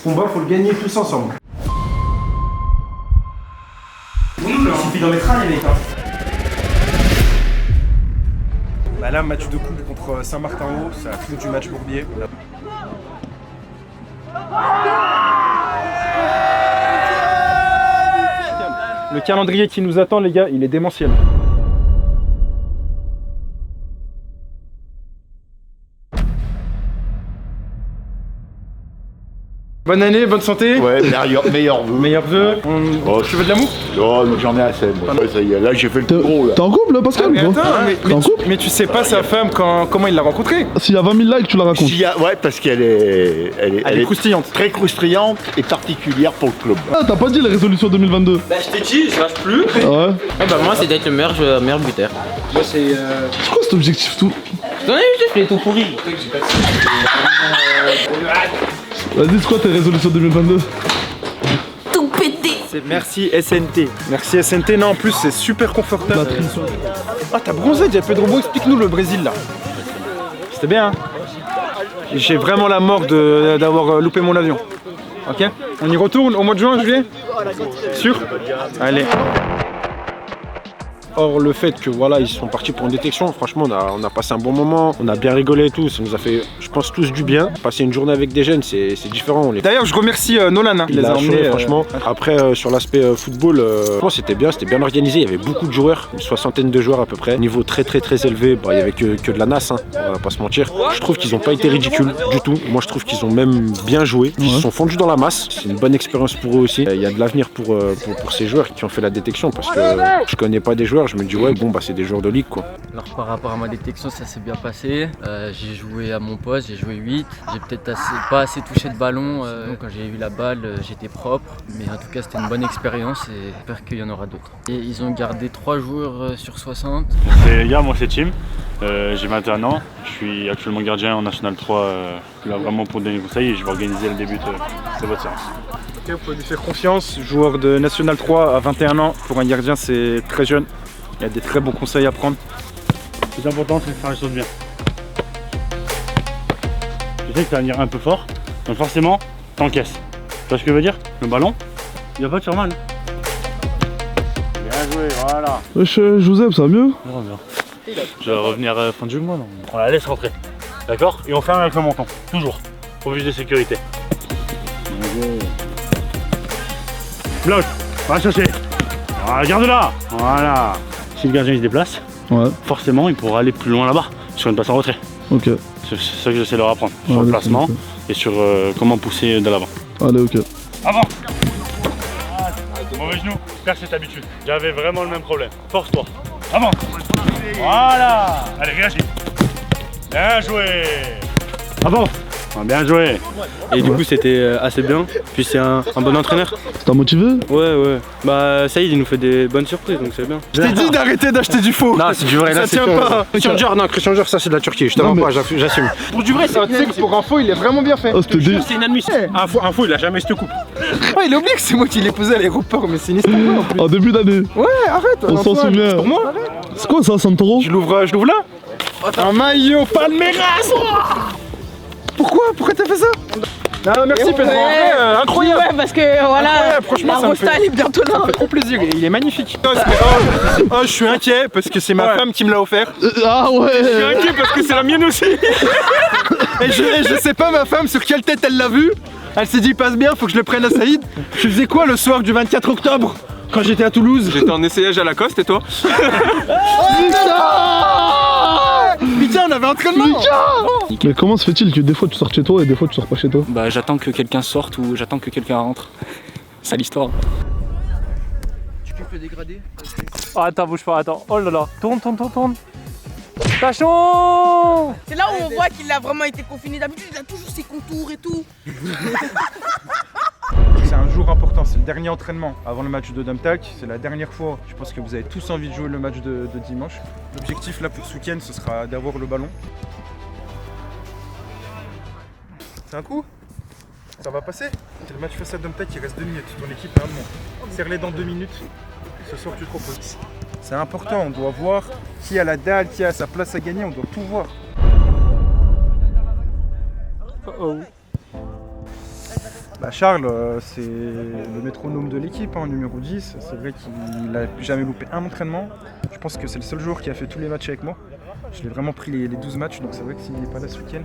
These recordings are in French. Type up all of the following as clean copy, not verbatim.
Ce combat, faut le gagner tous ensemble. Il suffit d'en mettre un, les mecs. Bah là, match de coupe contre Saint-Martin-Haut, ça fout du match Bourbier. Le calendrier qui nous attend, les gars, il est démentiel. Bonne année, bonne santé. Ouais, meilleur vœu. Meilleurs vœux. Tu veux de l'amour? Oh, j'en ai assez. Bon, ouais, ça y est, là j'ai fait le gros là. T'es en couple là, Pascal? Mais attends, T'es en couple? mais tu sais pas sa femme comment il l'a rencontrée? S'il y a 20 000 likes, tu la racontes. Ouais, parce qu'elle est, Elle est croustillante. Très croustillante et particulière pour le club. Ah, t'as pas dit les résolutions 2022? Bah je t'ai dit, je lâche plus. Ouais. Ah bah moi c'est d'être le meilleur buteur. Moi, c'est. C'est quoi cet objectif tout? T'en as vu, je l'ai tout pourri. Vas-y, c'est quoi tes résolutions 2022? Tout pété. C'est merci SNT. Merci SNT, non, en plus, c'est super confortable. Ah, t'as bronzé, Dia Pedro, explique-nous le Brésil là. C'était bien, hein? J'ai vraiment la mort d'avoir loupé mon avion. Ok? On y retourne au mois de juin, juillet? Sûr? Allez. Or le fait que voilà ils sont partis pour une détection, franchement on a passé un bon moment, on a bien rigolé et tout, ça nous a fait je pense tous du bien. Passer une journée avec des jeunes c'est différent. D'ailleurs je remercie Nolan, hein, il les a emmenés franchement. Après sur l'aspect football, c'était bien organisé, il y avait beaucoup de joueurs, une soixantaine de joueurs à peu près. Niveau très élevé, bah, il y avait que de la nasse, hein, on va pas se mentir. Je trouve qu'ils ont pas été ridicules du tout, moi je trouve qu'ils ont même bien joué, ils se sont fondus dans la masse, c'est une bonne expérience pour eux aussi. Il y a de l'avenir pour ces joueurs qui ont fait la détection parce que je connais pas des joueurs. Je me dis ouais bon bah c'est des joueurs de ligue quoi. Alors par rapport à ma détection ça s'est bien passé, j'ai joué à mon poste, j'ai joué 8, j'ai peut-être pas assez touché de ballon, donc quand j'ai eu la balle j'étais propre, mais en tout cas c'était une bonne expérience et j'espère qu'il y en aura d'autres. Et ils ont gardé 3 joueurs sur 60. Les gars, moi c'est Tim, j'ai 21 ans, je suis actuellement gardien en National 3, là vraiment pour donner des conseils et je vais organiser le début de votre séance. Ok, vous pouvez lui faire confiance, joueur de National 3 à 21 ans, pour un gardien c'est très jeune. Il y a des très bons conseils à prendre. Le plus important, c'est de faire les choses bien. Je sais que ça va venir un peu fort, donc forcément, t'encaisses. Tu vois ce que je veux dire? Le ballon, il va pas te faire mal. Bien joué, voilà. Wesh, Joseph, ça va mieux? Je vais revenir fin du mois, non? On la laisse rentrer, d'accord? Et on ferme avec le menton, toujours, pour but de sécurité. Bloc, va chercher. Voilà, garde-la. Voilà. Si le gardien il se déplace, forcément il pourra aller plus loin là-bas, sur une passe en retrait. Ok. C'est ça que j'essaie de leur apprendre, sur le placement et sur comment pousser de l'avant. Allez, ok. Avant. Mauvais genou, perds cette habitude. J'avais vraiment le même problème. Force-toi. Avant. Voilà. Allez, réagis. Bien joué. Avant. Bien joué. Et du coup c'était assez bien, puis c'est un bon entraîneur. T'as motivé? Ouais. Bah Saïd il nous fait des bonnes surprises donc c'est bien. Je t'ai dit d'arrêter d'acheter du faux. Non c'est du vrai là, ça tient pas. Christian Dior ça c'est de la Turquie, je te mens pas, j'assume. Pour du vrai c'est tu sais que pour un faux il est vraiment bien fait. Oh, c'était c'est inadmissible. Un faux il a jamais cette coupe. Ouais il oublie que c'est moi qui l'ai posé à l'aéroport mais c'est une histoire en plus. En début d'année. Ouais arrête. On s'en souvient. Pour moi. C'est quoi ça, Santoro? Je l'ouvre là. Un maillot Palmeiras. Pourquoi t'as fait ça? Non, merci Pedro, incroyable! Ouais, parce que voilà, franchement, la Rosta elle est bientôt là. Ça me fait trop plaisir, il est magnifique. Je suis inquiet parce que c'est ma femme qui me l'a offert. Ah ouais! Je suis inquiet parce que c'est la mienne aussi. et je sais pas ma femme sur quelle tête elle l'a vu. Elle s'est dit passe bien, faut que je le prenne à Saïd. Je faisais quoi le soir du 24 octobre quand j'étais à Toulouse? J'étais en essayage à Lacoste et toi? Putain, on avait entraînement! Mais comment se fait-il que des fois tu sors chez toi et des fois tu sors pas chez toi? Bah j'attends que quelqu'un sorte ou j'attends que quelqu'un rentre. C'est l'histoire. Tu peux dégrader? Oh, attends, bouge pas, attends. Oh là là. Tourne. Tachon! C'est là où on voit qu'il a vraiment été confiné. D'habitude il a toujours ses contours et tout. C'est un jour important, c'est le dernier entraînement avant le match de Domtac. C'est la dernière fois, je pense que vous avez tous envie de jouer le match de dimanche. L'objectif là pour ce week-end, ce sera d'avoir le ballon. C'est un coup? Ça va passer? C'est le match face à Domtac, il reste 2 minutes. Ton équipe a un moment. Serre-les dans 2 minutes. Ce soir tu te reposes. C'est important, on doit voir qui a la dalle, qui a sa place à gagner, on doit tout voir. Charles, c'est le métronome de l'équipe, numéro 10. C'est vrai qu'il n'a jamais loupé un entraînement. Je pense que c'est le seul joueur qui a fait tous les matchs avec moi. Je l'ai vraiment pris les 12 matchs, donc c'est vrai que s'il n'est pas là ce week-end,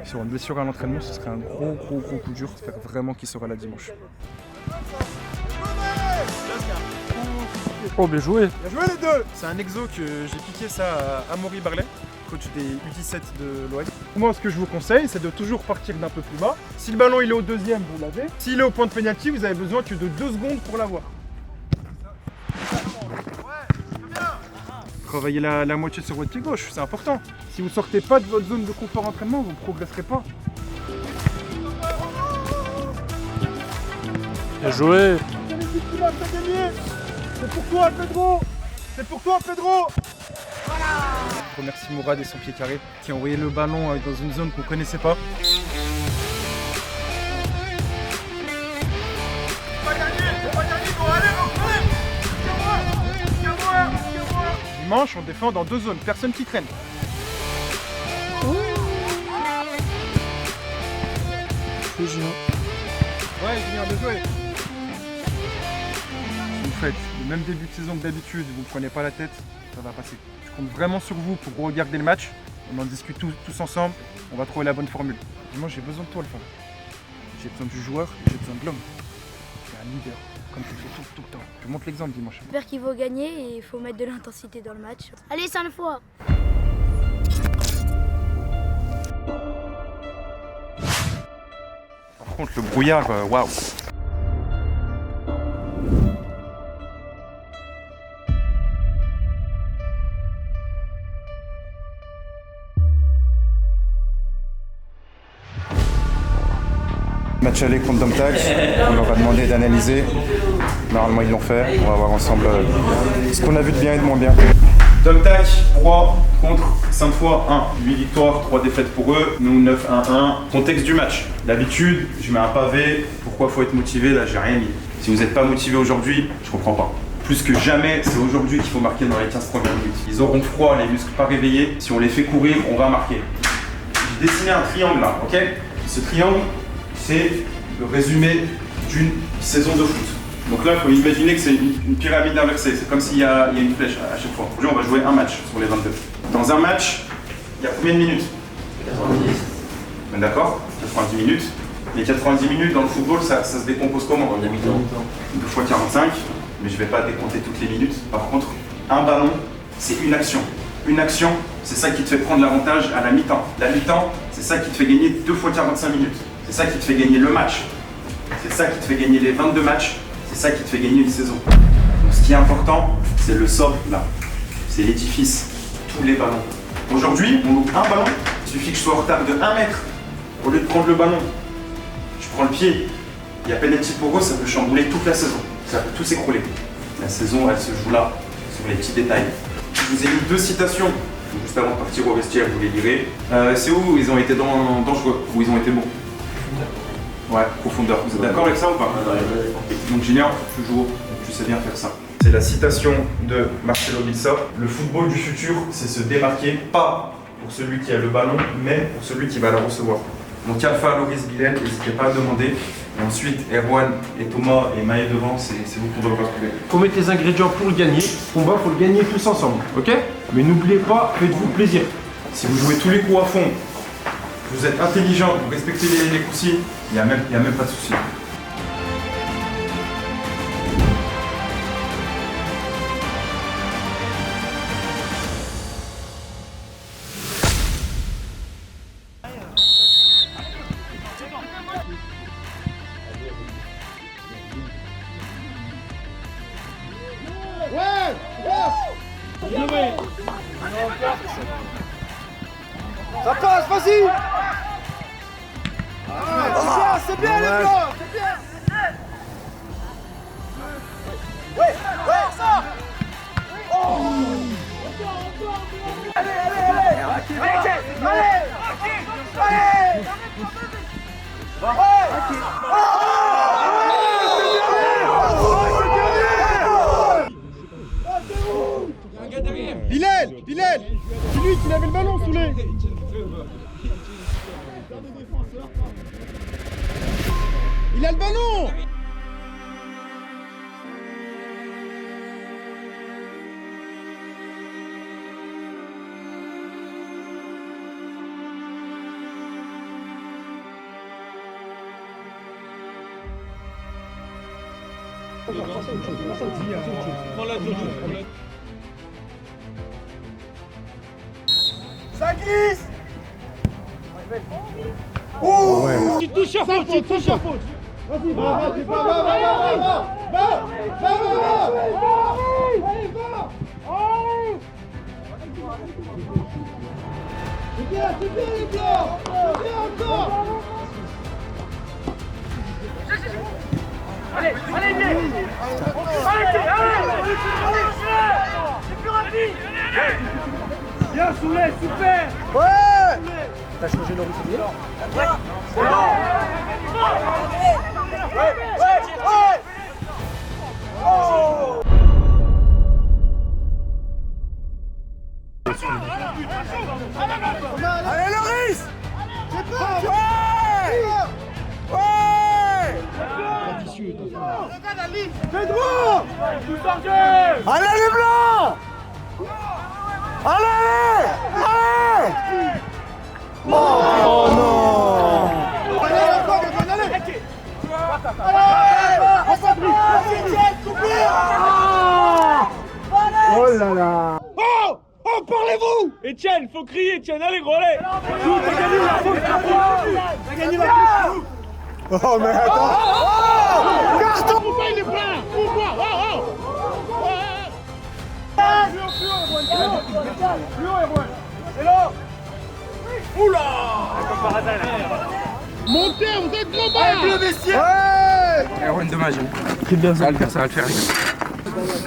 sur une blessure à l'entraînement, ce serait un gros coup dur. J'espère vraiment qu'il sera là dimanche. Oh, bien joué. Bien joué les deux. C'est un exo que j'ai piqué ça à Amaury Barlet, coach des U17 de l'OM. Moi, ce que je vous conseille, c'est de toujours partir d'un peu plus bas. Si le ballon il est au deuxième, vous l'avez. S'il est au point de pénalty, vous avez besoin que de 2 secondes pour l'avoir. Travaillez la moitié sur votre pied gauche, c'est important. Si vous ne sortez pas de votre zone de confort d'entraînement, vous ne progresserez pas. Bien joué. C'est pour toi, Pedro. C'est pour toi, Pedro. Voilà. Je remercie Mourad et son pied carré qui a envoyé le ballon dans une zone qu'on ne connaissait pas. Dimanche, on défend dans 2 zones, personne qui traîne. Ouais, Julien, bien joué. Vous faites le même début de saison que d'habitude, vous ne prenez pas la tête, ça va passer. Je compte vraiment sur vous pour regarder le match. On en discute tous ensemble, on va trouver la bonne formule. Dimanche, j'ai besoin de toi, le fan. J'ai besoin du joueur et j'ai besoin de l'homme. C'est un leader, comme tu le fais tout le temps. Je montre l'exemple dimanche. J'espère qu'il va gagner et il faut mettre de l'intensité dans le match. Allez, 5 fois. Par contre, le brouillard, waouh. Match aller contre Domtac, on leur a demandé d'analyser. Normalement ils l'ont fait, on va voir ensemble ce qu'on a vu de bien et de moins bien. Domtac, 3 contre 5 fois 1. 8 victoires, 3 défaites pour eux. Nous 9-1-1. Contexte du match. D'habitude, je mets un pavé. Pourquoi faut être motivé? Là, j'ai rien mis. Si vous n'êtes pas motivé aujourd'hui, je comprends pas. Plus que jamais, c'est aujourd'hui qu'il faut marquer dans les 15 premières minutes. Ils auront froid, les muscles pas réveillés. Si on les fait courir, on va marquer. J'ai dessiné un triangle là, ok? Ce triangle, c'est le résumé d'une saison de foot. Donc là, il faut imaginer que c'est une pyramide inversée. C'est comme s'il y a une flèche à chaque fois. Aujourd'hui, on va jouer un match sur les 22. Dans un match, il y a combien de minutes? 90. D'accord? 90 minutes. Les 90 minutes dans le football, ça se décompose comment? En mi-temps. 2 fois 45, mais je ne vais pas décompter toutes les minutes. Par contre, un ballon, c'est une action. Une action, c'est ça qui te fait prendre l'avantage à la mi-temps. La mi-temps, c'est ça qui te fait gagner 2 fois 45 minutes. C'est ça qui te fait gagner le match. C'est ça qui te fait gagner les 22 matchs. C'est ça qui te fait gagner une saison. Donc ce qui est important, c'est le socle là. C'est l'édifice. Tous les ballons. Aujourd'hui, on loupe un ballon. Il suffit que je sois en retard de 1 mètre. Au lieu de prendre le ballon, je prends le pied. Il y a penalty pour eux, ça peut chambouler toute la saison. Ça peut tout s'écrouler. La saison, elle se joue là, sur les petits détails. Je vous ai mis 2 citations. Juste avant de partir au vestiaire, vous les lirez. C'est où ils ont été dangereux, où ils ont été bons. Ouais, profondeur. Vous êtes d'accord avec ça ou pas? Donc Julien, toujours, tu sais bien faire ça. C'est la citation de Marcelo Bielsa. Le football du futur, c'est se démarquer, pas pour celui qui a le ballon, mais pour celui qui va le recevoir. Donc Alpha, Loris, Bilal, n'hésitez pas à demander. Et ensuite, Erwan et Thomas et Maë devant, c'est vous pour devoir trouver. Faut mettre les ingrédients pour le gagner. Ce combat, faut le gagner tous ensemble, ok? Mais n'oubliez pas, faites-vous plaisir. Si vous jouez tous les coups à fond, vous êtes intelligent, vous respectez les consignes, il n'y a même pas de souci. Ça passe, vas-y. C'est bien les gars, c'est bien. Oui, ça. Allez. Bilal, c'est lui qui avait le ballon sous les... Il a le ballon. ballon. Ça glisse. Oh ouais. Tu touches à faute, tu touches à faute. Vas-y, va. C'est bien les blancs. C'est bien encore. Allez, c'est plus rapide. Bien, Soulet, super. Ouais. T'as changé le rythme. Ouais. C'est bon. Oh. Allez, Loris. C'est bon. Ouais. C'est droit. Allez les blancs. Allez. Oh non. Allez. Oh là là. Oh, parlez-vous. Etienne, faut crier, Etienne, allez gros, allez. T'as gagné la faute. T'as gagné la faute. Oh mais attends. Carton. Pourquoi il est plein? Pourquoi? Plus haut, Erwan. C'est là. Oula. Comme par hasard. Montez, vous êtes trop bas. Avec le vestiaire. Ouais. Erwan, dommage. Ça va le faire.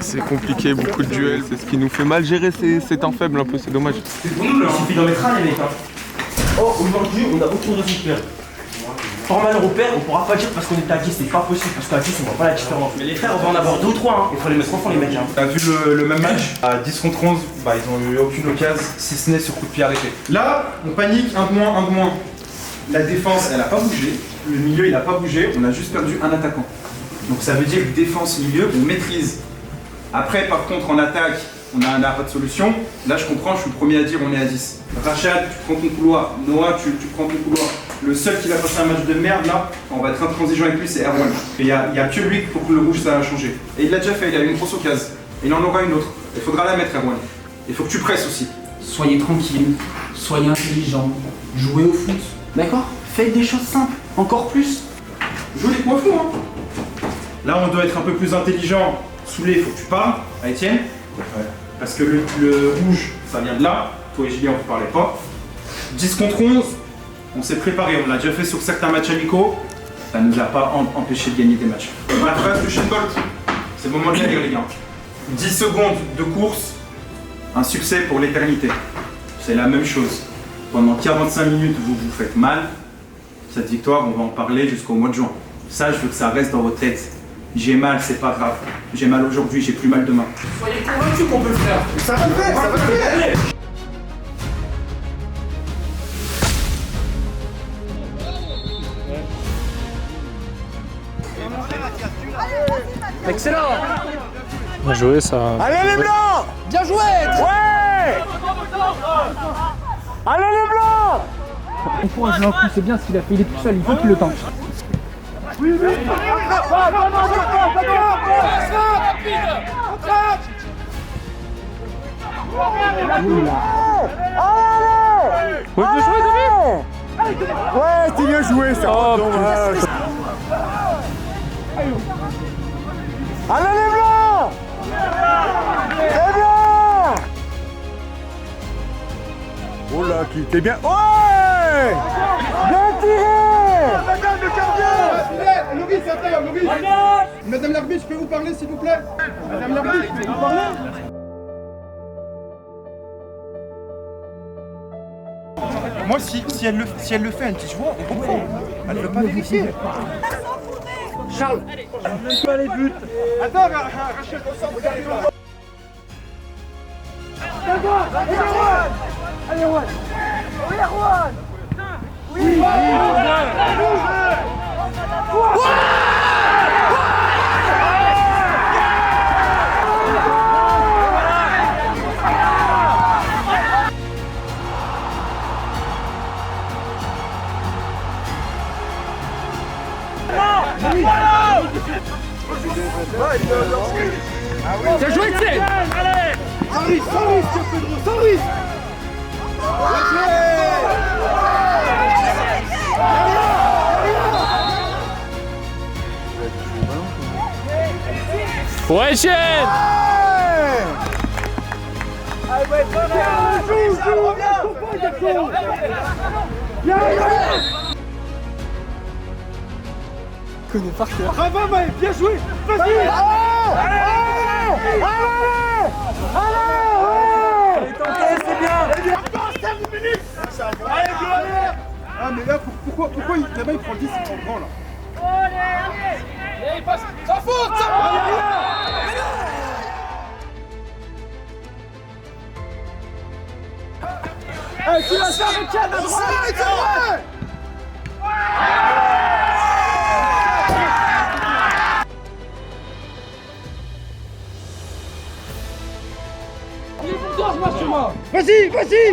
C'est compliqué, beaucoup de duels, c'est ce qui nous fait mal gérer ces temps faibles un peu, c'est dommage. C'est pour nous, il suffit d'en mettre un, les mecs. Oh, aujourd'hui, on a aucune raison de perdre. Format le repère, on pourra pas dire parce qu'on est à 10, c'est pas possible, parce qu'à 10 on voit pas la différence. Mais les frères, on va en avoir 2 ou 3, hein. Il faut les mettre en fond, les mecs. Hein. T'as vu le même match, à 10 contre 11, bah ils ont eu aucune occasion, si ce n'est sur coup de pied arrêté. Là, on panique, un de moins. La défense, elle a pas bougé, le milieu il a pas bougé, on a juste perdu un attaquant. Donc ça veut dire que défense, milieu, on maîtrise. Après, par contre, en attaque, on n'a pas de solution. Là, je comprends, je suis le premier à dire on est à 10. Rachad, tu prends ton couloir. Noah, tu prends ton couloir. Le seul qui va passer un match de merde, là, on va être intransigeant avec lui, c'est Erwan. Il y a que lui pour que le rouge, ça a changé. Et il l'a déjà fait, il a eu une grosse occasion. Il en aura une autre. Il faudra la mettre, Erwan. Il faut que tu presses aussi. Soyez tranquille, soyez intelligent, jouez au foot. D'accord? Faites des choses simples, encore plus. Joue les points fous, hein. Là, on doit être un peu plus intelligent. Soulé, il faut que tu parles à Etienne. Ouais. Parce que le rouge, ça vient de là. Toi et Julien, on ne parlait pas. 10 contre 11, on s'est préparé. On l'a déjà fait sur certains matchs amicaux. Ça ne nous a pas empêché de gagner des matchs. La phrase du Shane Bolt, c'est le moment de la lire, les gars. 10 secondes de course, un succès pour l'éternité. C'est la même chose. Pendant 45 minutes, vous vous faites mal. Cette victoire, on va en parler jusqu'au mois de juin. Ça, je veux que ça reste dans votre tête. J'ai mal, c'est pas grave. J'ai mal aujourd'hui, j'ai plus mal demain. Soyez convaincus qu'on peut le faire. Ça va le faire, ça va le faire. Excellent. Bien joué, ça. Allez les blancs. Bien joué. Ouais. Allez les blancs. Encourage un coup, c'est bien ce qu'il a fait, il est tout seul, il faut qu'il le tente. Oui. Ouais, bien joué, David. Ouais, t'es bien joué, ça. Oh, dommage. Allez les blancs. Très bien. Oh là, qui t'es bien. Ouais. Bien tiré. Madame le gardien. Loris, attends, Loris. Madame l'arbitre, je peux vous parler s'il vous plaît? Madame l'arbitre, je peux vous parler? Moi, si elle le fait, elle dit je vois, on comprend. Elle ne veut pas vérifier. Charles. Pas les buts. Attends, Rachel, concentre-toi. Allez, Erwan. Oui, Erwan. Oui, T'as joué, Etienne! Allez! Sans risque, Pedro, sans risque! Ouais, Etienne! Connais par cœur. Bravo, Maë, bien joué! Vas-y! Allez! Allez, c'est bien! Encore 5 minutes! Allez, Gloire! Ah, mais là, pourquoi là-bas il prend 10, il prend grand là? Allez, il passe! Ça faute! Ça Allez, tu vas faire le calme à droite! Vas-y, vas-y!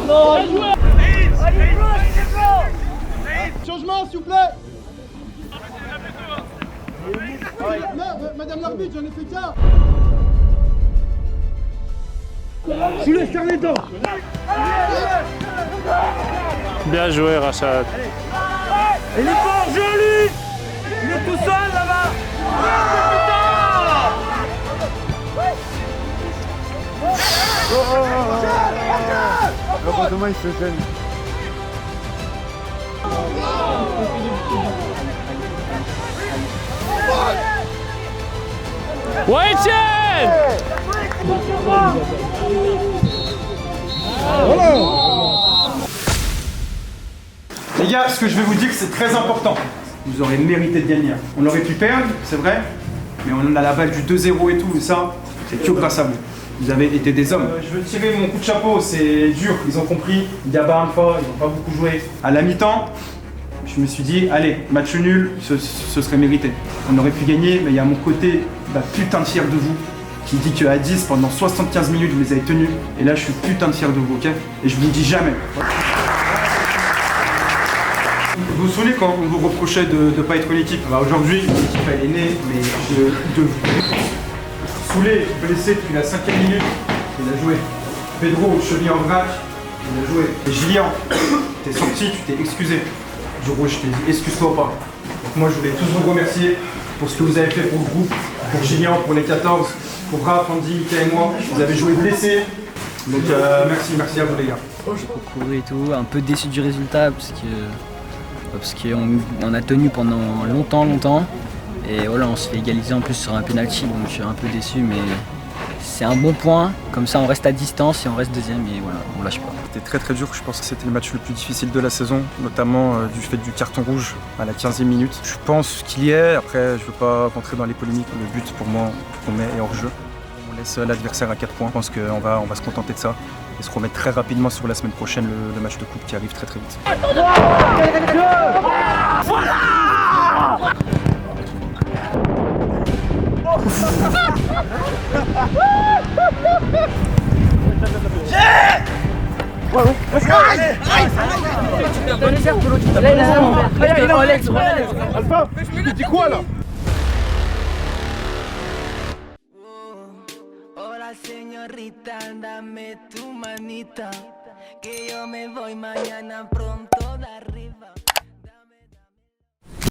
Donne! Allez! Changement, s'il vous plaît! Madame l'arbitre, j'en ai fait qu'un! Je vous laisse faire les dents! Bien joué, Rachad. Il est fort, joli! Il est tout seul là-bas! Demain il se gêne. Ouais, Etienne! Les gars, ce que je vais vous dire, c'est très important. Vous aurez mérité de gagner. On aurait pu perdre, c'est vrai, mais on a la balle du 2-0 et tout, et ça, c'est que grâce à vous. Vous avez été des hommes. Je veux tirer mon coup de chapeau, c'est dur, ils ont compris. Diaba Alpha, ils n'ont pas beaucoup joué. À la mi-temps, je me suis dit, allez, match nul, ce serait mérité. On aurait pu gagner, mais il y a mon côté putain de fier de vous, qui dit qu'à 10, pendant 75 minutes, vous les avez tenus. Et là, je suis putain de fier de vous, ok? Et je vous le dis jamais. Vous vous souvenez quand on vous reprochait de ne pas être une équipe? Aujourd'hui, l'équipe elle est née, mais de vous. Soulé, blessé depuis la 5e minute, il a joué. Pedro, cheville en vrac, il a joué. Et Julien, t'es sorti, tu t'es excusé. Du rouge, je t'ai dit excuse-toi pas. Donc moi je voulais tous vous remercier pour ce que vous avez fait pour le groupe, pour Julien, pour les 14, pour Raph, Andy, Mika et moi. Vous avez joué blessé. Donc merci à vous les gars. J'ai couru et tout, un peu déçu du résultat parce qu'on a tenu pendant longtemps. Et voilà, on se fait égaliser en plus sur un penalty, donc je suis un peu déçu, mais c'est un bon point. Comme ça, on reste à distance et on reste deuxième et voilà, on lâche pas. C'était très dur, je pense que c'était le match le plus difficile de la saison, notamment du fait du carton rouge à la 15e minute. Je pense qu'il y est, après je veux pas rentrer dans les polémiques, le but pour moi qu'on met est hors jeu. On laisse l'adversaire à 4 points, je pense qu'on va se contenter de ça et se remettre très rapidement sur la semaine prochaine, le match de coupe qui arrive très vite. Voilà! Alpha, tu dis quoi là? Hola señorita, dame tu manita, que yo me voy mañana pronto.